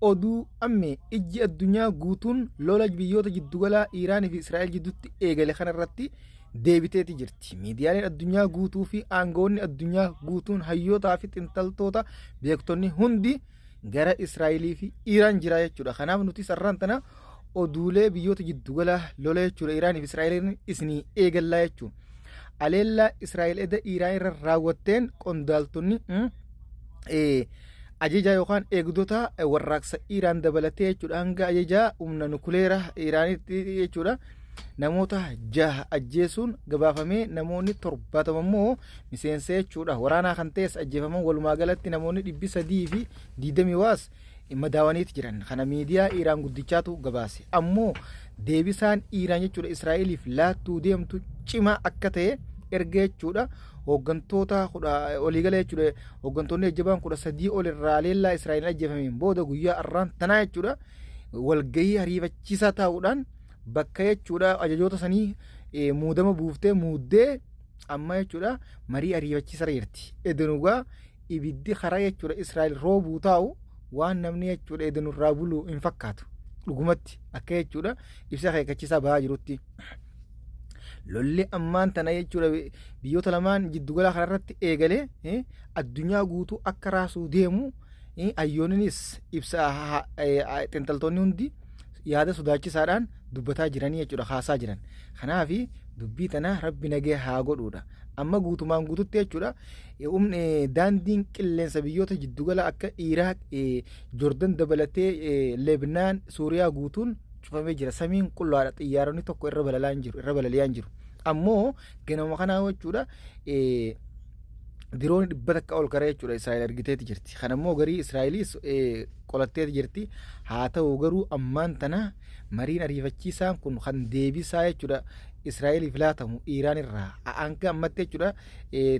oduu amme ijji addunyaa guutuun lola biyyoota jiddugalaa Iiraanii fi Israa'el jidduutti eegale kanarratti deebiteeti jirti. Miidiyaaleen addunyaa guutuu fi aangoonni addunyaa guutuun hayyootaa fi xinxaltoota beektonni hundi gara Israa'elii fi Iiraan jira jechuudha. Kanaaf nuti sarraan tana oduulee biyyoota jiddugalaa lola jechuudha Iiraanii fi Israa'el isinii eegallaa jechuudha. Aleellaa Israa'el edda Iiraan irra raawwatteen qondaaltonni ajajaa yookaan eegdota warraaqsa Iiraan dabalatee jechuudha hanga ajajaa humna nukuleera Iiraanitti jechuudha. Namoota 6 ajjeesuun gabaafamee namoonni 70 immoo miseensa jechuudha waraanaa kan ta'es ajjeefaman walumaa galatti namoonni 320 waas madaawaniiti jiran. Kana miidiyaa Iiraan guddichaatu gabaase. Ammoo deebisaan Iiraan jechuudha Israa'eliif laattuu deemtu cimaa akka ta'e erga jechuudha hooggantoota waliigala jechuudha hooggantoonni jajjabaan 13 ol irraa aleellaa Israa'el ajjeefameen booda guyyaa arraan tanaa jechuudha walgahii ariifachiisaa taa'uudhaan bakka jechuudha ajajoota sanii muudama buuftee muuddee amma jechuudha marii ariifachiisaa jirti. Edenugaa ibiddi karaa jechuudha Israa'el roobuu taa'u waan namni jechuudha edenurraa bulu hin fakkaatu dhugumatti akka jechuudha ibsa akeekkachiisaa bahaa jirutti. Lolli ammaan tana jechuudha biyyoota lamaan jiddugala kanarratti eegale addunyaa guutuu akka raasuu deemu ayyooninis ibsa xinxaltoonni hundi yaada sodaachisaadhaan dubbataa jiranii jechuudha haasaa jiran. Kanaaf dubbii tana rabbi nagee haa godhuudha. Amma guutumaan guututti jechuudha daandiin qilleensa biyyoota jiddugala akka Iraaq, Jordan dabalatee Leebnaan, Suuriyaa guutuun cufamee jira. Samiin qullaadha xiyyaaronni tokko irra balali'aa jiru. Ammoo ganama kanaa jechuudha diroon dhibba takka ol karee jechuudha Israa'el argiteeti jirti. Kanammoo garii Israa'elis qolatteeti jirti. Haa ta'u garuu ammaan tana mariin ariifachiisaan kun kan deebisaa jechuudha Israa'eliif laatamu Iiraan irraa hanga ammatti jechuudha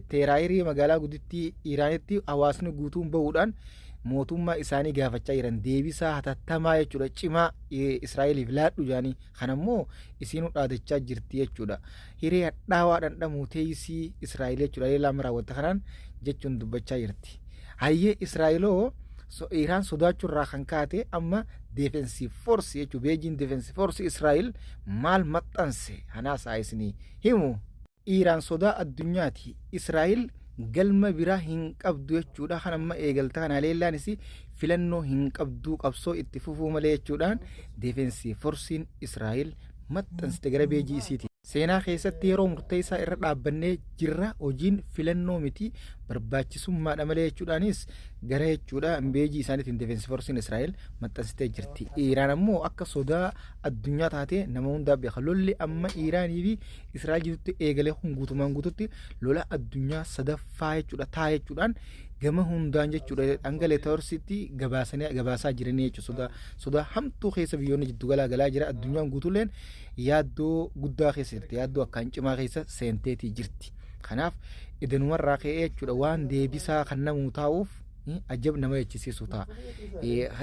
teeraayirii magaalaa guddittii Iiraanitti hawaasni guutuun bahuudhaan mootummaa isaanii gaafachaa jiran deebisaa hatattamaa jechuudha cimaa Israa'eliif laadhu jaanii kanammoo isiin dhaadachaa jirti jechuudha. Hiree hadhaawaa dhandhamuu teessii Israa'el jechuudha leelaa raawwatta kanaan jechuun dubbachaa jirti. Hayyee Israa'eloo Iiraan sodaachuu irraa kan kaate amma defensive force jechuudha beejiin defensive force Israa'el maal maxxanse hanaasaa isinii himu. Iiraan sodaa addunyaati. Israa'el galma biraa hin qabdu jechuudha. Kan amma eegalta kana leellaanis filannoo hin qabdu qabsoo itti fufuu malee jechuudhaan defensive forcein Israa'el maxxansite gara beejii isiiti. Seenaa keessatti yeroo murteessaa irra dhaabbannee jirra hojiin filannoo miti barbaachisummaadha malee jechuudhaanis gara jechuudha beejii isaaniitiin defensive forcein Israa'el maxxansitee jirti. Iiraan ammoo akka sodaa addunyaa taatee nama hundaa beeka. Lolli amma Iiraanii fi Israa'el jidduutti eegalee kun guutumaan guututti lola addunyaa sadaffaa jechuudha taa jechuudhaan gama hundaan jechuudha dhangalee ta'orsitti gabaasaa jiranii jechuudha. Sodaa hamtuu keessa biyyoonni jiddugalaa galaa jira. Addunyaan guutuulleen yaaddoo guddaa keessa jirti. Yaaddoo akkaan cimaa keessa seenteetii jirti. Kanaaf idanumarraa ka'ee jechuudha waan deebisaa kan namuu taa'uuf ajab nama jechisiisu ta'a.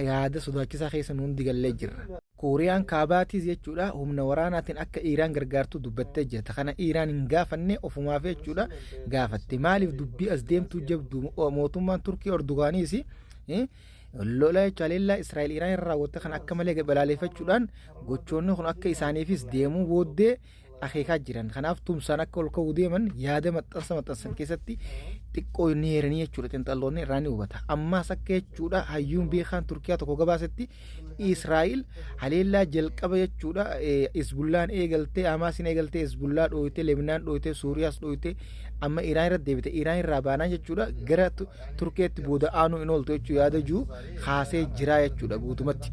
Yaada sodaachisaa keessa hundi gallee jirra. Kooriyaan kaabaatis jechuudha humna waraanaatiin akka Iiraan gargaartu dubbattee jirta. Kana Iiraan hin gaafanne ofumaaf jechuudha gaafatte. Maaliif dubbii as deemtuu jabdu mootummaan Turkii Ordugaanis lola jechuudha Israa'el Iiraan irraa raawwatte kan akka malee balaaleffachuudhaan gochoonni kun akka isaaniifis deemuu booddee akeekaa jiran. Kanaaf tumsaan akka ol ka'uu deeman yaada maxxansan keessatti xiqqoo ni heeranii jechuudha xinxalloonni irraa ni hubata. Ammaas akka jechuudha hayyuun beekaan Turkiyaa tokko gabaasetti Israa'el haleellaa jalqaba jechuudha Hizbullaan eegaltee Hamaasiin eegaltee Hizbullaa dhooytee Leebnaan dhooytee Suuriyaas dhooytee amma Iiraan irra deebite. Iiraan irraa baanaan jechuudha gara Turkiyaatti booda aanuu hin ooltu jechuudha yaada jiru kaasee jira jechuudha guutumatti.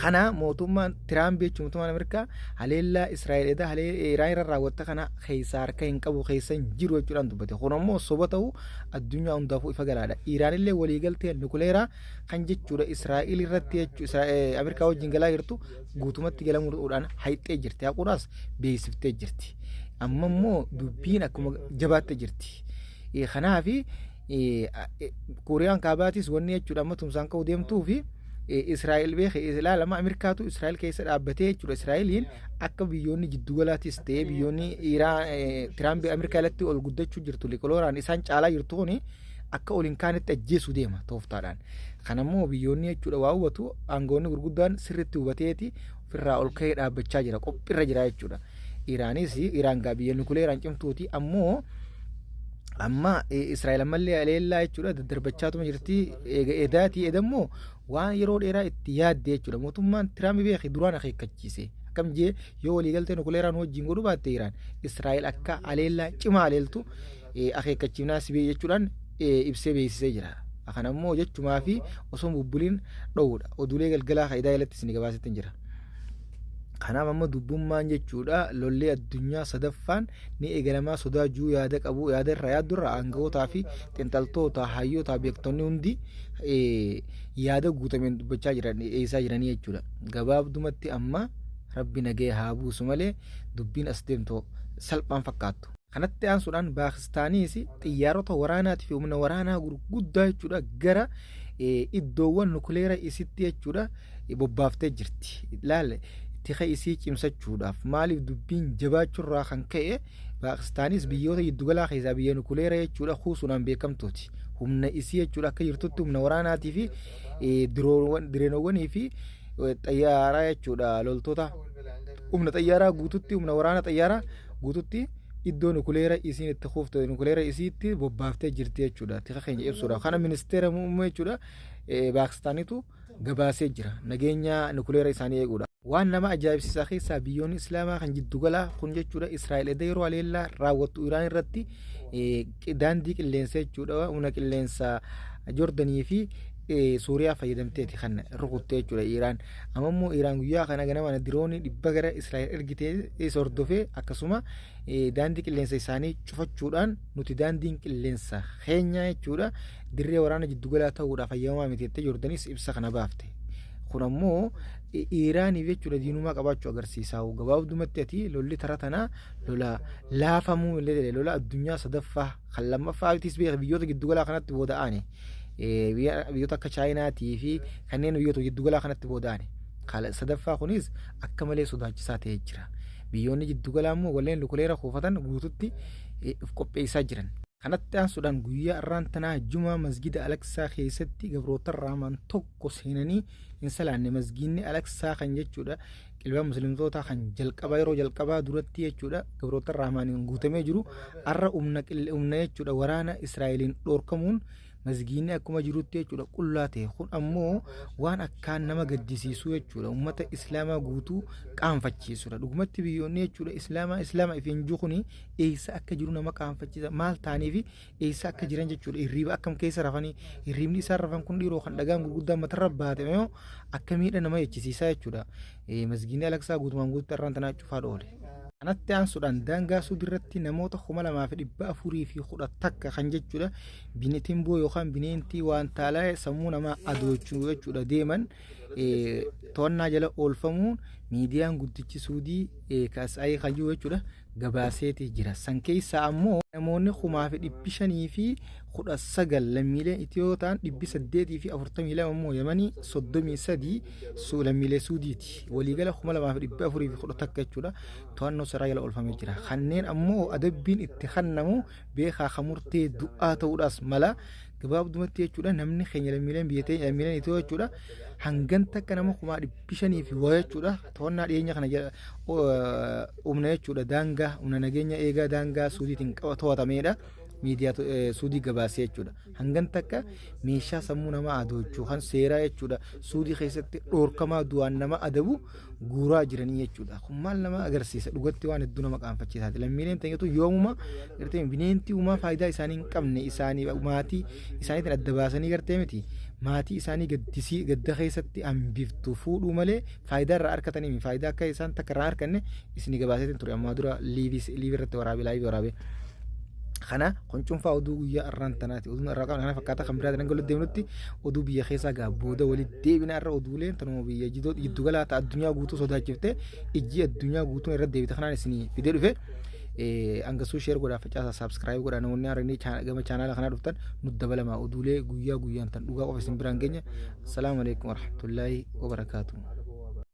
Kana mootummaan Tiraamp jechuun mootummaan Ameerikaa haleellaa Israa'el edda Iiraan irra raawwatte kana keessa harka hin qabu keessa hin jiru jechuudhaan dubbate. Kun ammoo soba ta'uu addunyaa hundaafuu ifa galaadha. Iiraan illee waliigaltee nukuleeraa kan jechuudha Israa'el irratti jechuudha Ameerikaa wajjin galaa jirtu guutumatti galamuudhaan hayxee jirti. Haquudhaas beeksiftee jirti. Amma immoo dubbiin akkuma jabaattee jirti. Kanaaf Kooriyaan kaabaatis wanni jechuudha amma tumsaan ka'uu deemtuu fi Israa'el beeke ilaalama Ameerikaatu Israa'el keessa dhaabbatee jechuudha. Israa'eliin akka biyyoonni jiddugalaattis ta'ee biyyoonni Iiraan Tiraamp Ameerikaa irratti ol guddachuu jirtu liqolooraan isaan caalaa jirtu kuni akka ol hin kaanetti ajjeesuu deema tooftaadhaan. Kanammoo biyyoonni jechuudha waa hubatu aangoonni gurguddaan sirriitti hubateeti ofirraa ol ka'ee dhaabbachaa jira qophiirra jira jechuudha. Iraan gaa biyya nukuleeraan cimtuuti ammoo amma Israa'el ammallee aleellaa jechuudha daddarbachaa jirti eedaatii edammoo waan yeroo dheeraa itti yaadde jechuudha. Mootummaan Tiraamp beeki duraan akeekkachiise akkam jee yoo waliigaltee nukuleeraan wajjin godhu baatte Iraan Israa'el akka aleellaa cimaa aleeltu akeekkachiifnaa sibee jechuudhaan ibsee beeksisee jira. Kanammoo jechumaa fi osoo bubbuliin dhowudha oduulee galgalaa faayidaa jalatti isin gabaasetti jira. Kanaaf amma dubbummaan jechuudha lollee addunyaa sadaffaan ni eegalamaa sodaa juu yaada qabu yaada irraa yaaddurra aanga'ootaa fi xinxaltoota hayyootaa beektonni hundi yaada guutameen dubbachaa jiran eessaa jiranii jechuudha. Gabaabdumatti amma rabbi nagee haa buusu malee dubbiin as deemtoo salphaan fakkaattu. Kanatti aansuudhaan Paakistaaniis xiyyaarota waraanaatii fi humna waraanaa gurguddaa jechuudha gara iddoowwan nukuleera isitti jechuudha bobbaaftee jirti. Ilaale tika isii cimsachuudhaaf maaliif dubbiin jabaachuurraa kan ka'e Paakistaanis biyyoota giddugala keessaa biyya nukuleera jechuudha kuusuudhaan beekamtuuti. Humna isii jechuudha akka jirtutti humna waraanaatii fi diroonawwanii fi xayyaaraa jechuudha loltoota humna xayyaaraa guututti humna waraana xayyaaraa guututti iddoo nukuleera isiin itti kuufte nukuleera isiitti bobbaaftee jirti jechuudha. Tika keenya ibsuudha. Kana ministeera muummee jechuudha Paakistaanitu gabaasee jira nageenya nukuleera isaanii eeguudha. Waan nama ajaa'ibsiisaa keessaa biyyoonni islaamaa kan jiddugala kun jechuudha Israa'el edda yeroo aleellaa raawwattu Iraan irratti daandii qilleensaa jechuudha humna qilleensaa Joordanii fi Suuriyaa fayyadamteeti kan rukuttee jechuudha Iraan. Ammoo Iraan guyyaa kana ganama diroonii dhibba gara Israa'el ergitee isa hordofee akkasuma daandii qilleensa isaanii cufachuudhaan nuti daandiin qilleensa keenya jechuudha dirree waraana jiddugalaa ta'uudhaaf fayyadamaa miti jettee Joordaniis ibsa kana baafte. Kun ammoo Iraaniif jechuudha diinumaa qabaachuu agarsiisa. Gabaabdumatti ati lolli tara tanaa lola laafamuu lola addunyaa sadaffaa kan lammaffaatiis biyyoota giddugalaa kanatti booda'ani. Biyyoota akka Chaayinaatii fi kanneen biyyoota giddugala kanatti booda'ani. Sadaffaa kunis akka malee sodaachisaa ta'ee jira. Biyyoonni giddugalaa immoo walleen nukuleera kuufatan guututti qopheessaa jiran. Kanatti aansuudhaan guyyaa irraan tanaa Jumaa masgida Alaqsaa keessatti gabroota raamaan tokko seenanii hin salaanne. Masgiidni Alaqsaa kan jechuudha qilbaa musliimtootaa kan jalqabaa yeroo jalqabaa duratti jechuudha gabroota raamaan guutamee jiru har'a humna jechuudha waraana Israa'eliin dhorkamuun masgiidni akkuma jirutti jechuudha qullaa ta'e. Kun ammoo waan akkaan nama gaddisiisu jechuudha uummata islaamaa guutuu qaanfachiisudha. Dhugumatti biyyoonni jechuudha islaama ifiin jiru kuni eessa akka jiru nama qaanfachiisa maal ta'aniif eessa akka jiran jechuudha hirriiba akkam keessa rafanii hirriibni isaan rafan kun dhiiroo kan dhagaan gurguddaan matarra baatame yoo akka miidha nama jechisiisaa jechuudha. Masgiidni Alaqsaa guutumaan guututti irraan tanaa cufaa dhoole. Kanatti aansuudhaan daangaa suudirratti namoota 2410 takka kan jechuudha bineetiin boo yookaan bineentii waan taalaa sammuu namaa adoochuu jechuudha deeman to'annaa jala oolfamuun miidiyaan guddichi suudii kaasa'ee kayyuu jechuudha gabaaseeti jira. San keessaa ammoo namoonni 5,519 lammiileen Itiyootaan 842 ammoo Yemanii 33 lammiilee Suudiiti. Waliigala 2,410 takka jechuudha to'annoo seeraa jala oolfamee jira. Kanneen ammoo adabbiin itti kennamu beekaa kamurtee du'aa ta'uudhaas mala. Gabaabdumatti jechuudha namni keenya lammiileen biyyatee lammiileen Itiyoo jechuudha hangan takka nama 500,000 jechuudha to'annaa dhiyeenya kana jala humna jechuudha daangaa humna nageenya eegaa daangaa Suudiitiin to'atameedha. Miidiyaa Suudii gabaasee jechuudha hangan takka meeshaa sammuu namaa adoochuu kan seeraa jechuudha Suudii keessatti dhorkamaa du'aan nama adabu guuraa jiranii jechuudha. Kun maal nama agarsiisa dhugatti waan hedduu nama qaanfachiisaati. Lammiileen ta'etu yoomuma gartee bineentii uumaa faayidaa isaanii hin qabne isaanii maatii isaaniitiin adda baasanii gartee miti maatii isaanii gadda keessatti hambiftu fuudhuu malee faayidaa irraa argatanii faayidaa akka isaan takka irraa arganne isin gabaaseetiin ture ammaa dura liivii irratti waraabee. Kana kun cuunfaa oduu guyyaa irraan tanaati. Oduun irraa qaban kana fakkaata kan biraatti dhangala'oo deemnutti oduu biyya keessaa booda walitti deebina irra oduuleen tanuma biyya giddugala ta'a addunyaa guutuu sodaachifte ijji addunyaa guutuun irra deebite kanaan isinii fidee dhufe angasuu sheer godhaa facaasaa saabskiraayib godhaa namoonni haranii gama chaanaala kanaa dhuftan nutti dabalamaa oduulee guyyaa guyyaan tan dhugaa qofa isin biraan geenya. Assalaamu alaikum warahmatullaahi wabarakaatuh.